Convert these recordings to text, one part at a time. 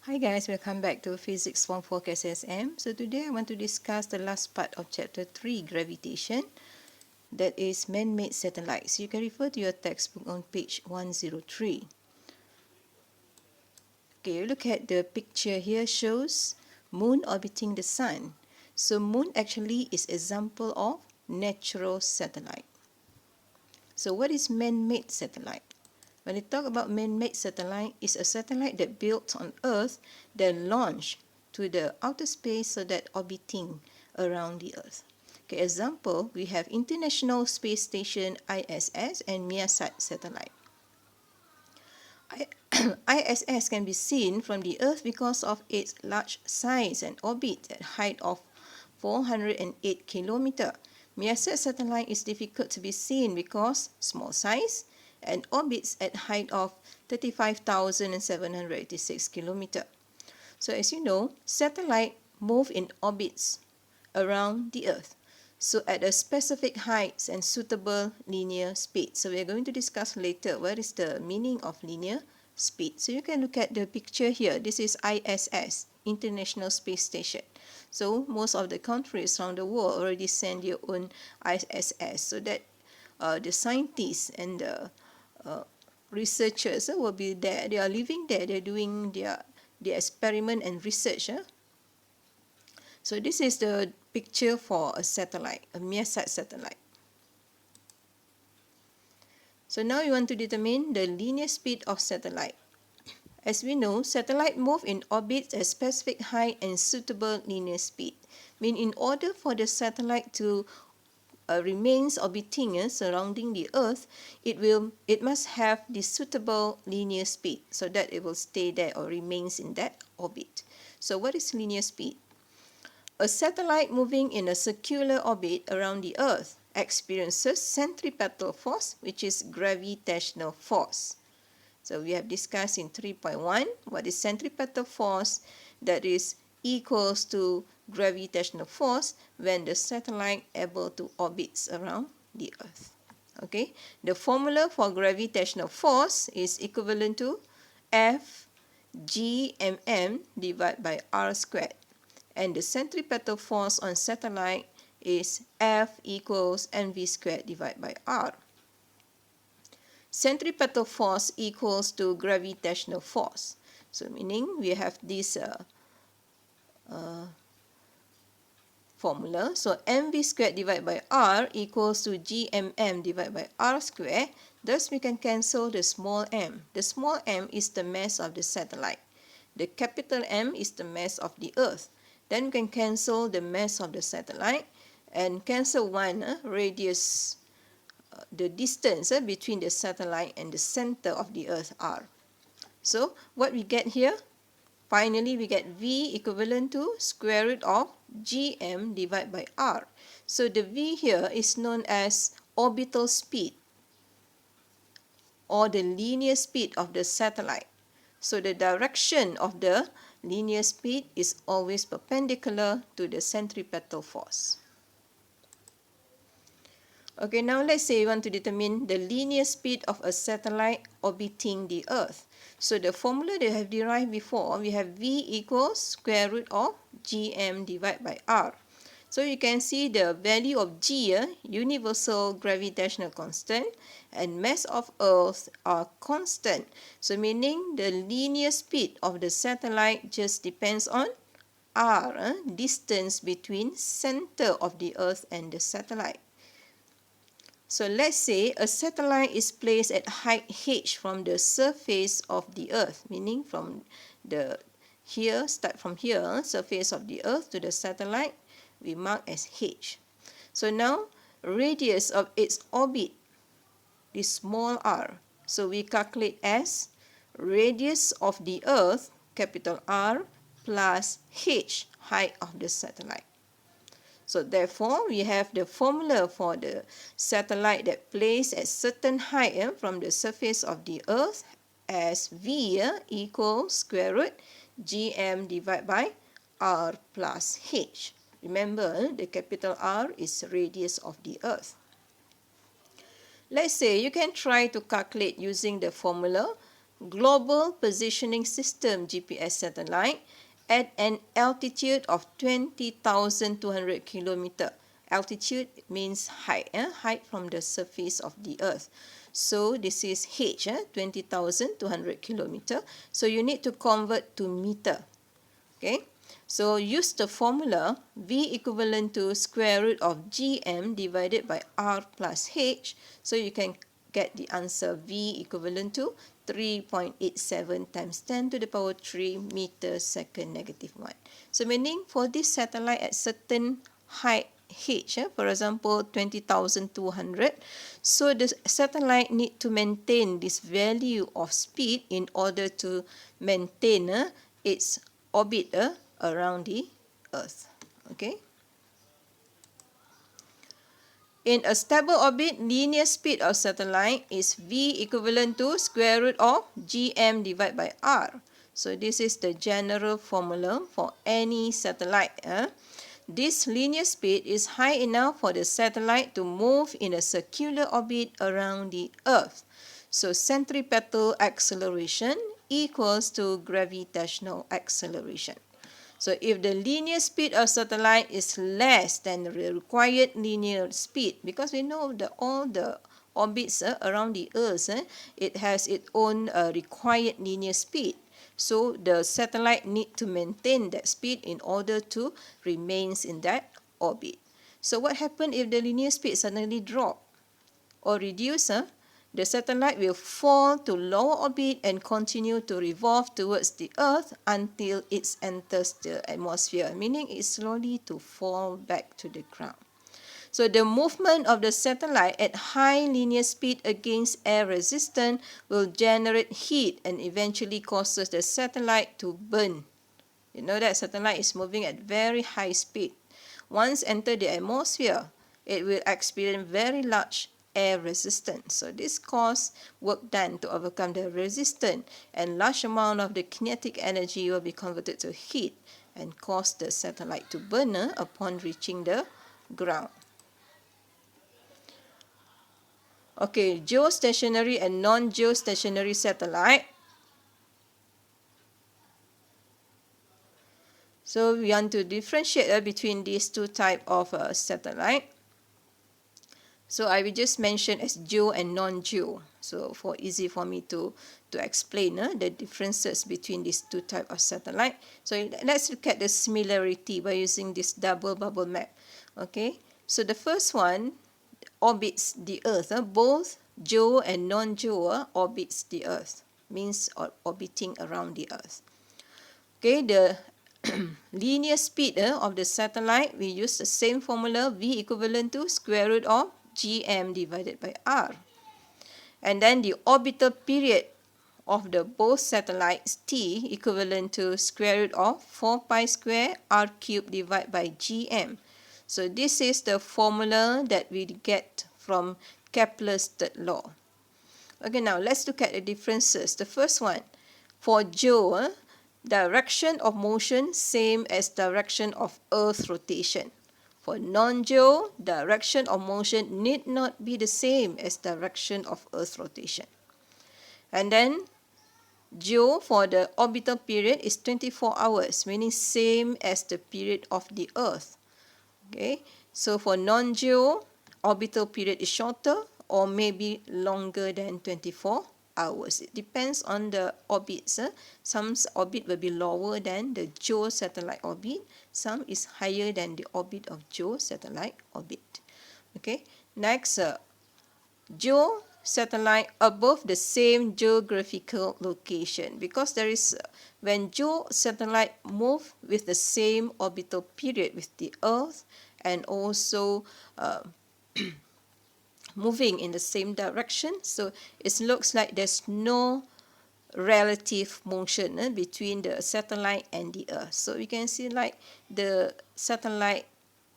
Hi guys, welcome back to Physics Form 4 KSSM. So today I want to discuss the last part of Chapter 3, Gravitation, that is man-made satellites. You can refer to your textbook on page 103. Okay, you look at the picture here shows moon orbiting the sun. So moon actually is example of natural satellite. So what is man-made satellite? When we talk about man-made satellite, it's a satellite that built on Earth, then launched to the outer space so that orbiting around the Earth. Okay, example, we have International Space Station ISS and MEASAT satellite. ISS can be seen from the Earth because of its large size and orbit at height of 408 km. MEASAT satellite is difficult to be seen because small size and orbits at height of 35,786 km. So as you know, satellite move in orbits around the Earth. So at a specific heights and suitable linear speed. So we are going to discuss later what is the meaning of linear speed. So you can look at the picture here. This is ISS, International Space Station. So most of the countries around the world already send their own ISS so that the scientists and the researchers will be there. They are living there. They're doing their experiment and research. So this is the picture for a satellite, a MEASAT satellite. So now you want to determine the linear speed of satellite. As we know, satellite move in orbit at specific height and suitable linear speed. Mean in order for the satellite to remains orbiting surrounding the Earth, it must have the suitable linear speed so that it will stay there or remains in that orbit. So what is linear speed? A satellite moving in a circular orbit around the Earth experiences centripetal force, which is gravitational force. So we have discussed in 3.1 what is centripetal force, that is equals to gravitational force when the satellite able to orbit around the Earth. Okay, the formula for gravitational force is equivalent to F G(mm) divided by R squared. And the centripetal force on satellite is F equals mv squared divided by R. Centripetal force equals to gravitational force. So meaning we have this formula. So mv squared divided by R equals to gmm divided by R squared. Thus we can cancel the small m. The small m is the mass of the satellite. The capital M is the mass of the Earth. Then we can cancel the mass of the satellite and cancel one radius, the distance between the satellite and the center of the Earth R. So what we get here? Finally, we get V equivalent to square root of gm divided by R. So the V here is known as orbital speed or the linear speed of the satellite. So the direction of the linear speed is always perpendicular to the centripetal force. Okay, now let's say we want to determine the linear speed of a satellite orbiting the Earth. So the formula that we have derived before, we have V equals square root of gm divided by R. So you can see the value of G, universal gravitational constant, and mass of Earth are constant. So meaning the linear speed of the satellite just depends on R, distance between center of the Earth and the satellite. So let's say a satellite is placed at height h from the surface of the Earth, meaning from the start from here, surface of the Earth to the satellite, we mark as h. So now radius of its orbit is small r. So we calculate as radius of the Earth, capital R, plus h, height of the satellite. So therefore, we have the formula for the satellite that placed at certain height from the surface of the Earth as V equals square root gm divided by R plus h. Remember, the capital R is radius of the Earth. Let's say you can try to calculate using the formula Global Positioning System GPS satellite at an altitude of 20,200 kilometer. Altitude means height, height from the surface of the earth. So this is H, 20,200 kilometer. So you need to convert to meter. Okay, so use the formula V equivalent to square root of GM divided by R plus H. So you can get the answer V equivalent to 3.87 times 10 to the power 3 meter second negative 1. So meaning for this satellite at certain height H, for example 20,200, so the satellite need to maintain this value of speed in order to maintain its orbit around the earth. Okay. In a stable orbit, linear speed of satellite is V equivalent to square root of GM divided by R. So this is the general formula for any satellite. This linear speed is high enough for the satellite to move in a circular orbit around the earth. So centripetal acceleration equals to gravitational acceleration. So if the linear speed of satellite is less than the required linear speed, because we know that all the orbits around the earth, it has its own required linear speed. So the satellite need to maintain that speed in order to remain in that orbit. So what happens if the linear speed suddenly drop or reduce? The satellite will fall to lower orbit and continue to revolve towards the earth until it enters the atmosphere, meaning it slowly to fall back to the ground. So the movement of the satellite at high linear speed against air resistance will generate heat and eventually causes the satellite to burn. You know that satellite is moving at very high speed. Once enter the atmosphere, it will experience very large air resistance. So this cause work done to overcome the resistance, and large amount of the kinetic energy will be converted to heat and cause the satellite to burn upon reaching the ground. Okay, geostationary and non-geostationary satellite. So we want to differentiate between these two types of satellite. So I will just mention as geo and non-geo. So for easy for me to explain the differences between these two types of satellite. So let's look at the similarity by using this double bubble map. Okay, so the first one orbits the earth. Both geo and non-geo orbits the earth, means orbiting around the earth. Okay, the linear speed of the satellite, we use the same formula, V equivalent to square root of GM divided by R. And then the orbital period of the both satellites, T, equivalent to square root of 4 pi square R cubed divided by GM. So this is the formula that we get from Kepler's third law. Okay, now let's look at the differences. The first one, for geo, direction of motion same as direction of earth rotation. For non-geo, direction of motion need not be the same as direction of earth rotation. And then geo, for the orbital period is 24 hours, meaning same as the period of the earth. Okay, so for non-geo, orbital period is shorter or maybe longer than 24 hours. It depends on the orbits. Some orbit will be lower than the geo satellite orbit. Some is higher than the orbit of geo satellite orbit. Okay, next, geo satellite above the same geographical location, because there is when geo satellite move with the same orbital period with the earth and also moving in the same direction, so it looks like there's no relative motion between the satellite and the earth. So we can see like the satellite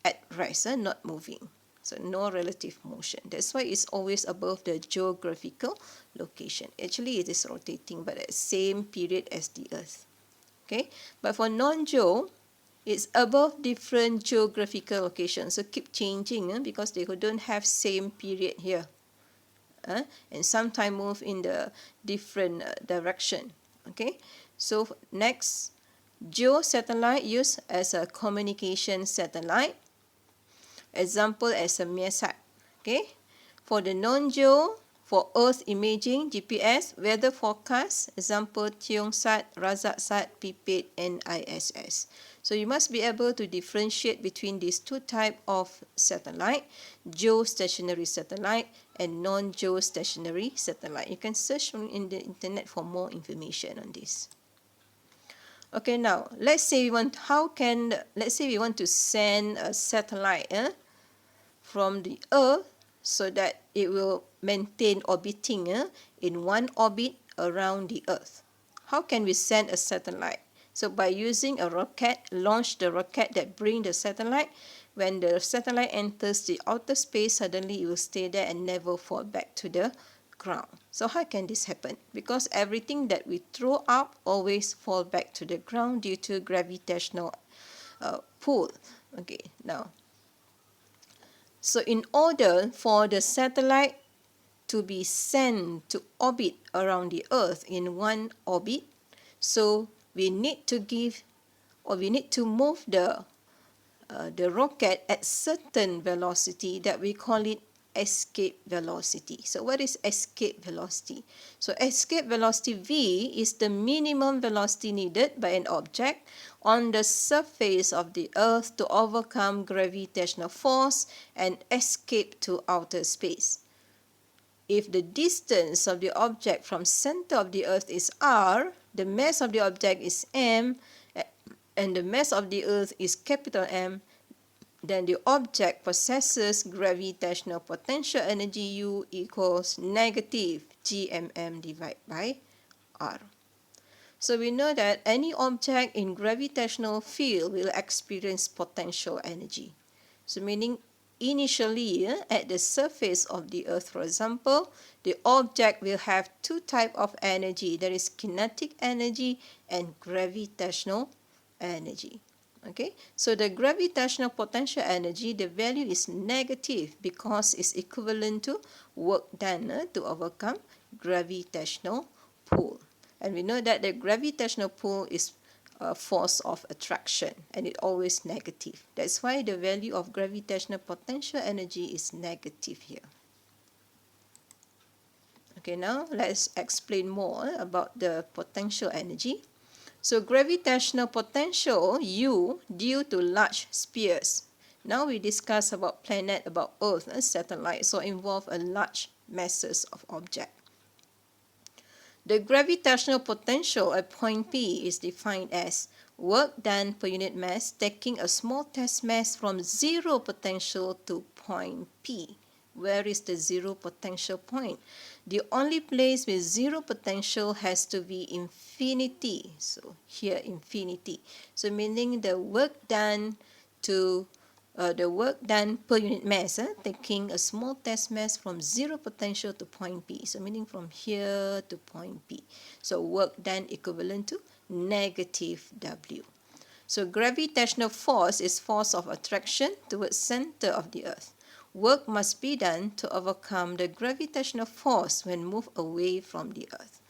at rest, not moving. So no relative motion. That's why it's always above the geographical location. Actually, it is rotating, but at the same period as the earth. Okay, but for non-geo, it's above different geographical locations. So keep changing because they don't have same period here. and sometimes move in the different direction. Okay, so next, geo satellite used as a communication satellite. Example as a MEASAT. Okay, for the non-geo, for Earth imaging, GPS, weather forecast, example Tiong-SAT, Razak-SAT, PIPED, and ISS. So you must be able to differentiate between these two types of satellite, geostationary satellite and non-geostationary satellite. You can search in the internet for more information on this. Okay, now let's say we want to send a satellite from the Earth so that it will maintain orbiting in one orbit around the Earth. How can we send a satellite? So by using a rocket, launch the rocket that bring the satellite. When the satellite enters the outer space, suddenly it will stay there and never fall back to the ground. So how can this happen? Because everything that we throw up always fall back to the ground due to gravitational pull. Okay, now, so in order for the satellite to be sent to orbit around the Earth in one orbit, so we need to move the rocket at certain velocity that we call it escape velocity. So what is escape velocity? So escape velocity V is the minimum velocity needed by an object on the surface of the Earth to overcome gravitational force and escape to outer space. If the distance of the object from center of the Earth is r, the mass of the object is m, and the mass of the Earth is capital M, then the object possesses gravitational potential energy U equals negative gmm divided by r. So we know that any object in gravitational field will experience potential energy. So meaning initially at the surface of the Earth, for example, the object will have two types of energy. There is kinetic energy and gravitational energy. Okay, so the gravitational potential energy, the value is negative because it's equivalent to work done to overcome gravitational pull. And we know that the gravitational pull is a force of attraction and it's always negative. That's why the value of gravitational potential energy is negative here. Okay, now let's explain more about the potential energy. So gravitational potential U due to large spheres. Now we discuss about planet, about Earth, satellites, so involve a large masses of object. The gravitational potential at point P is defined as work done per unit mass taking a small test mass from zero potential to point P. Where is the zero potential point? The only place with zero potential has to be infinity. So here infinity. So meaning the work done per unit mass, taking a small test mass from zero potential to point P. So meaning from here to point P. So work done equivalent to negative W. So gravitational force is force of attraction towards center of the Earth. Work must be done to overcome the gravitational force when moved away from the Earth.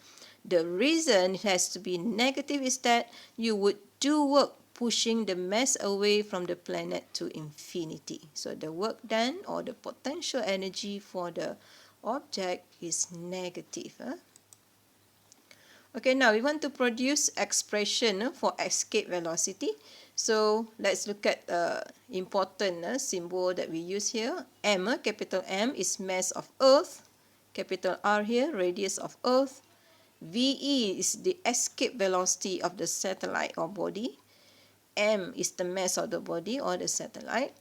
The reason it has to be negative is that you would do work pushing the mass away from the planet to infinity. So the work done or the potential energy for the object is negative. Okay, now we want to produce expression for escape velocity. So let's look at important symbol that we use here. M, capital M is mass of Earth. Capital R here, radius of Earth. VE is the escape velocity of the satellite or body. M is the mass of the body or the satellite.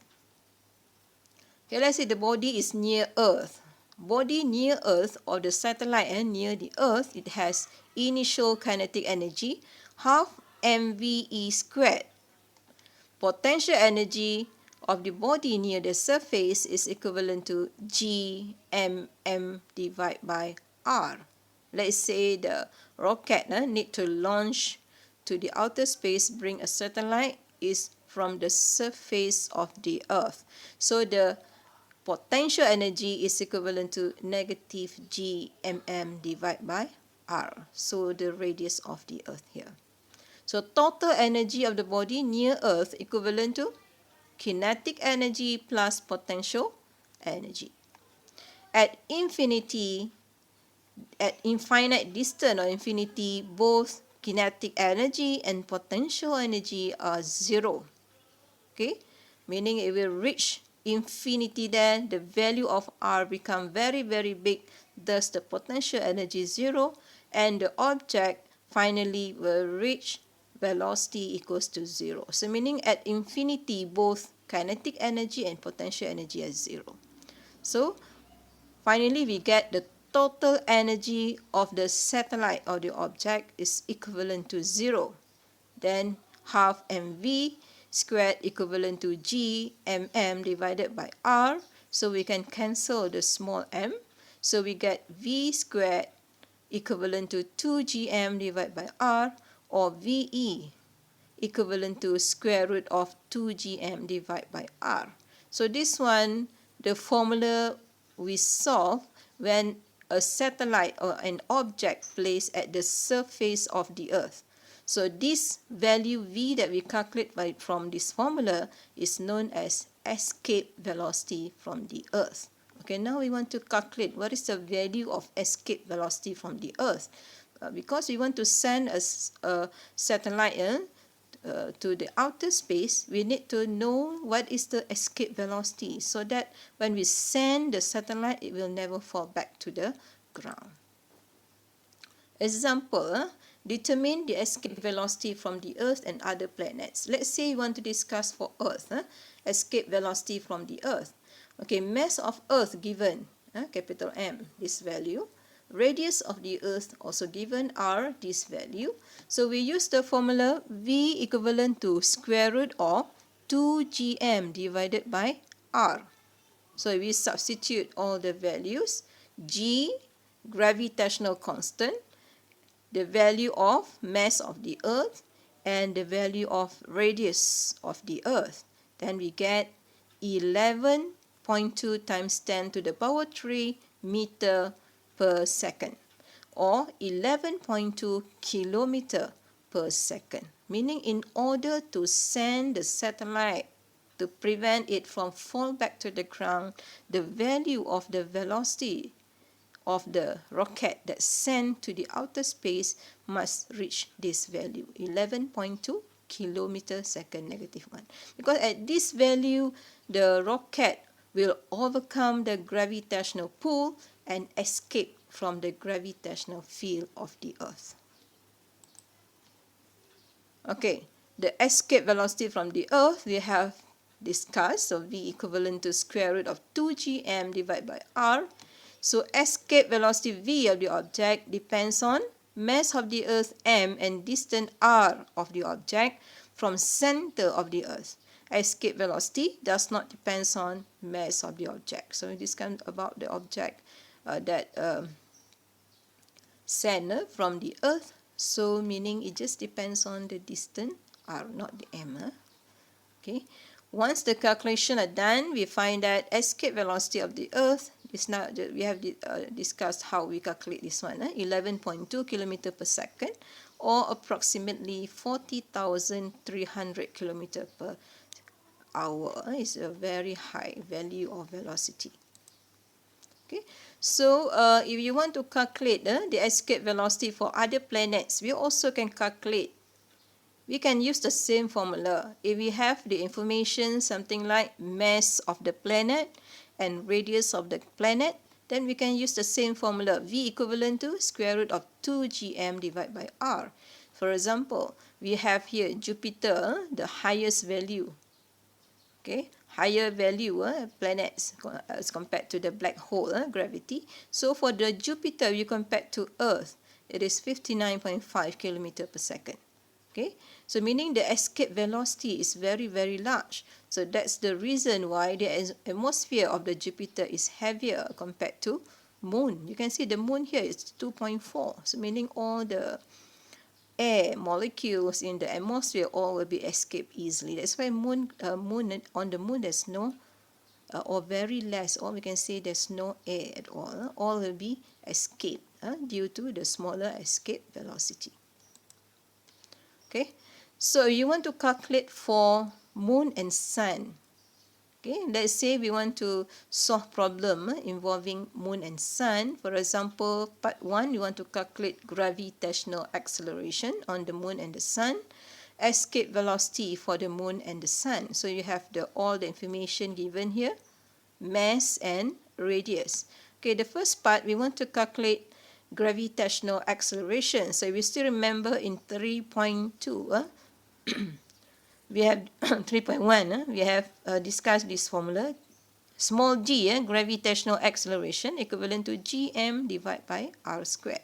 Okay, let's say the body is near Earth. Body near Earth or the satellite near the Earth, it has initial kinetic energy half mve squared. Potential energy of the body near the surface is equivalent to gmm divided by r. Let's say the rocket need to launch to the outer space, bring a satellite is from the surface of the Earth. So the potential energy is equivalent to negative Gmm divided by R. So the radius of the Earth here. So total energy of the body near Earth equivalent to kinetic energy plus potential energy. At infinity, at infinite distance or infinity, both kinetic energy and potential energy are zero. Okay, meaning it will reach infinity there, the value of R become very, very big, thus the potential energy is zero, and the object finally will reach velocity equals to zero. So meaning at infinity, both kinetic energy and potential energy are zero. So finally, we get the total energy of the satellite or the object is equivalent to zero. Then half mv squared equivalent to Gmm divided by R. So we can cancel the small m. So we get v squared equivalent to 2Gm divided by R, or Ve equivalent to square root of 2Gm divided by R. So this one, the formula we solve when a satellite or an object placed at the surface of the Earth. So this value V that we calculate from this formula is known as escape velocity from the Earth. Okay, now we want to calculate what is the value of escape velocity from the Earth. Because we want to send a satellite to the outer space, we need to know what is the escape velocity so that when we send the satellite, it will never fall back to the ground. Example, determine the escape velocity from the Earth and other planets. Let's say you want to discuss for Earth, escape velocity from the Earth. Okay, mass of Earth given, capital M, this value. Radius of the Earth also given, R, this value. So we use the formula V equivalent to square root of 2Gm divided by R. So we substitute all the values. G, gravitational constant, the value of mass of the Earth, and the value of radius of the Earth. Then we get 11.2 times 10 to the power 3 meter per second, or 11.2 kilometer per second. Meaning in order to send the satellite to prevent it from fall back to the ground, the value of the velocity of the rocket that sent to the outer space must reach this value, 11.2 kilometer second negative 1. Because at this value, the rocket will overcome the gravitational pull and escape from the gravitational field of the Earth. Okay, the escape velocity from the Earth we have discussed. So V equivalent to square root of 2Gm divided by R. So escape velocity V of the object depends on mass of the Earth m and distance r of the object from center of the Earth. Escape velocity does not depend on mass of the object. So this kind about the object that sent from the Earth. So meaning it just depends on the distance r, not the m. Okay. Once the calculation are done, we find that escape velocity of the Earth is now we have discussed how we calculate this one, 11.2 km per second, or approximately 40,300 km per hour. Is a very high value of velocity. Okay, so if you want to calculate the escape velocity for other planets, we also can calculate. We can use the same formula. If we have the information, something like mass of the planet and radius of the planet, then we can use the same formula, V equivalent to square root of 2Gm divided by R. For example, we have here Jupiter, the highest value. Okay, higher value planets as compared to the black hole gravity. So for the Jupiter, you compare to Earth, it is 59.5 km per second. Okay, so meaning the escape velocity is very, very large. So that's the reason why the atmosphere of the Jupiter is heavier compared to Moon. You can see the Moon here is 2.4. So meaning all the air molecules in the atmosphere all will be escaped easily. That's why on the Moon there's no or very less, or we can say there's no air at all. All will be escape due to the smaller escape velocity. Okay, so you want to calculate for moon and sun. Okay, let's say we want to solve problem involving moon and sun. For example, part 1, you want to calculate gravitational acceleration on the moon and the sun, escape velocity for the moon and the sun. So you have all the information given here, mass and radius. Okay, the first part, we want to calculate gravitational acceleration. So we still remember in 3.2, we have 3.1, we have discussed this formula. Small g, gravitational acceleration, equivalent to gm divided by r squared.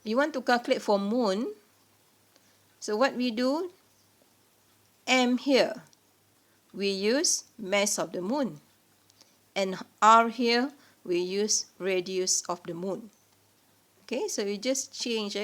You want to calculate for moon. So what we do, m here, we use mass of the moon. And r here, we use radius of the moon. Okay, so we just change.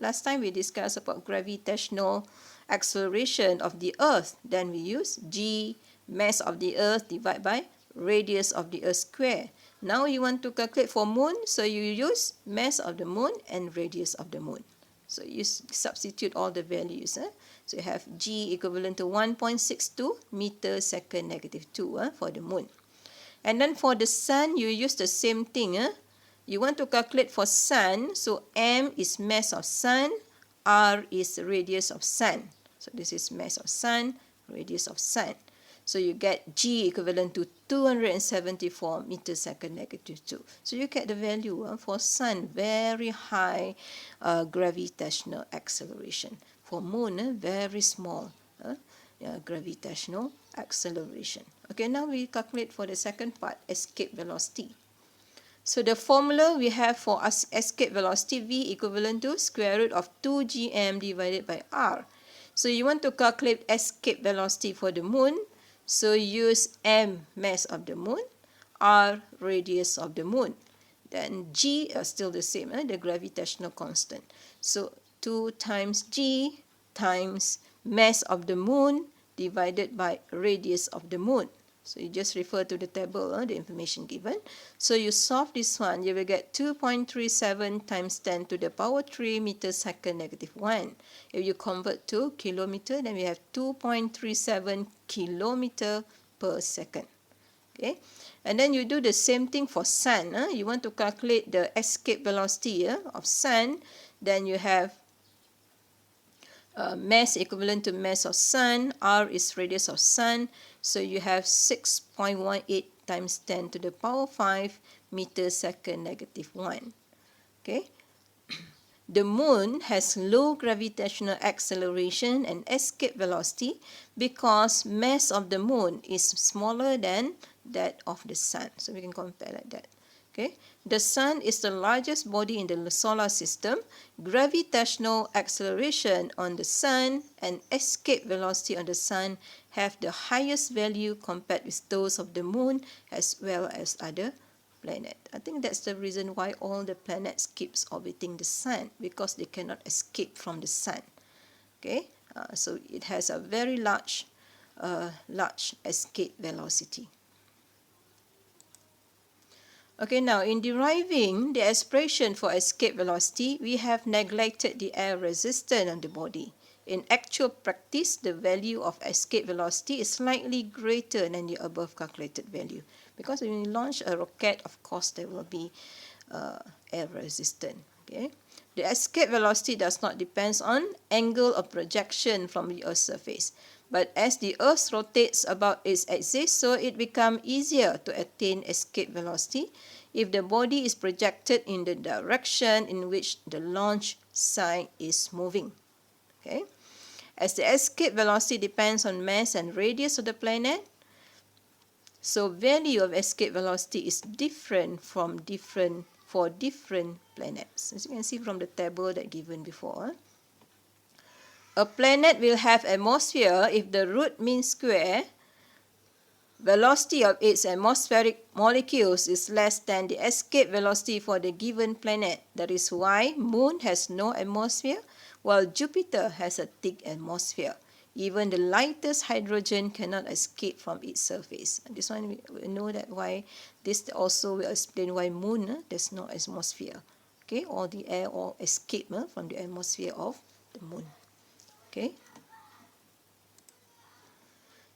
Last time we discussed about gravitational acceleration of the earth. Then we use g, mass of the earth, divided by radius of the earth square. Now you want to calculate for moon, so you use mass of the moon and radius of the moon. So you substitute all the values. So you have g equivalent to 1.62 meter second negative 2 for the moon. And then for the sun, you use the same thing. You want to calculate for sun, so m is mass of sun, r is radius of sun. So this is mass of sun, radius of sun. So you get g equivalent to 274 meter second negative 2. So you get the value for sun, very high gravitational acceleration. For moon, very small gravitational acceleration. Okay, now we calculate for the second part, escape velocity. So the formula we have for escape velocity, v equivalent to square root of 2 gm divided by r. So you want to calculate escape velocity for the moon. So use m, mass of the moon, r, radius of the moon. Then g are still the same, the gravitational constant. So 2 times g times mass of the moon divided by radius of the moon. So you just refer to the table, the information given. So you solve this one, you will get 2.37 times 10 to the power 3 meter second negative 1. If you convert to kilometer, then we have 2.37 kilometer per second. Okay, and then you do the same thing for sun. You want to calculate the escape velocity of sun, then you have mass equivalent to mass of sun, r is radius of sun, so you have 6.18 times 10 to the power 5 meter second negative 1. Okay, the moon has low gravitational acceleration and escape velocity because mass of the moon is smaller than that of the sun. So we can compare like that. Okay, the sun is the largest body in the solar system. Gravitational acceleration on the sun and escape velocity on the sun have the highest value compared with those of the moon as well as other planets. I think that's the reason why all the planets keeps orbiting the sun, because they cannot escape from the sun. Okay, so it has a very large escape velocity. Okay, now in deriving the expression for escape velocity, we have neglected the air resistance on the body. In actual practice, the value of escape velocity is slightly greater than the above calculated value. Because when you launch a rocket, of course, there will be air resistance. Okay? The escape velocity does not depend on angle of projection from the Earth's surface. But as the Earth rotates about its axis, so it becomes easier to attain escape velocity if the body is projected in the direction in which the launch site is moving. Okay? As the escape velocity depends on mass and radius of the planet, so value of escape velocity is different for different planets. As you can see from the table that given before. A planet will have atmosphere if the root mean square velocity of its atmospheric molecules is less than the escape velocity for the given planet. That is why Moon has no atmosphere while Jupiter has a thick atmosphere. Even the lightest hydrogen cannot escape from its surface. And this one we know that why. This also will explain why moon there's no atmosphere. Okay, all the air all escape from the atmosphere of the moon. Okay.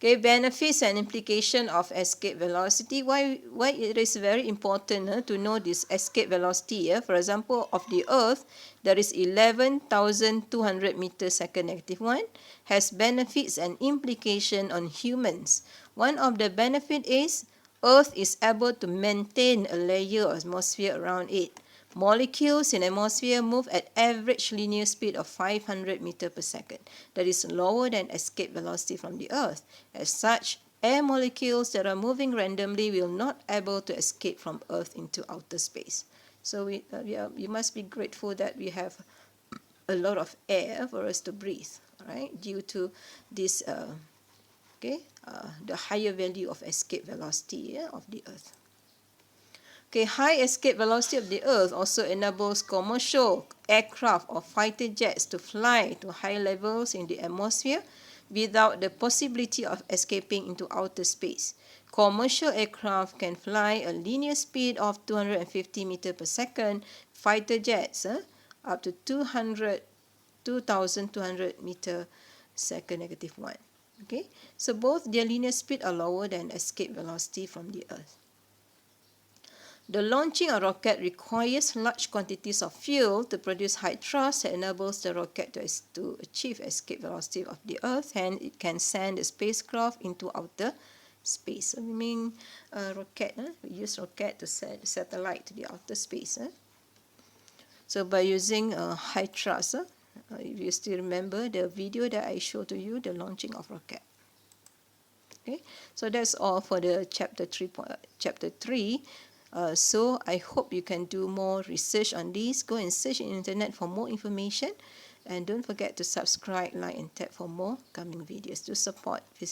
Okay, benefits and implication of escape velocity. Why it is very important to know this escape velocity. For example, of the Earth, there is 11,200 meters second -1, has benefits and implication on humans. One of the benefit is Earth is able to maintain a layer of atmosphere around it. Molecules in atmosphere move at average linear speed of 500 meters per second. That is lower than escape velocity from the Earth. As such, air molecules that are moving randomly will not able to escape from Earth into outer space. So we must be grateful that we have a lot of air for us to breathe, right? Due to this, the higher value of escape velocity of the Earth. Okay, high escape velocity of the Earth also enables commercial aircraft or fighter jets to fly to high levels in the atmosphere without the possibility of escaping into outer space. Commercial aircraft can fly a linear speed of 250 meters per second. Fighter jets up to 2,200 meters second -1. Okay, so both their linear speed are lower than escape velocity from the Earth. The launching a rocket requires large quantities of fuel to produce high thrust that enables the rocket to achieve escape velocity of the Earth, and it can send the spacecraft into outer space. So we mean rocket, we use rocket to send satellite to the outer space. So by using high thrust, if you still remember the video that I showed to you, the launching of rocket. Okay, so that's all for the chapter 3. So I hope you can do more research on this. Go and search in the internet for more information, and don't forget to subscribe, like, and tap for more coming videos to support. Visit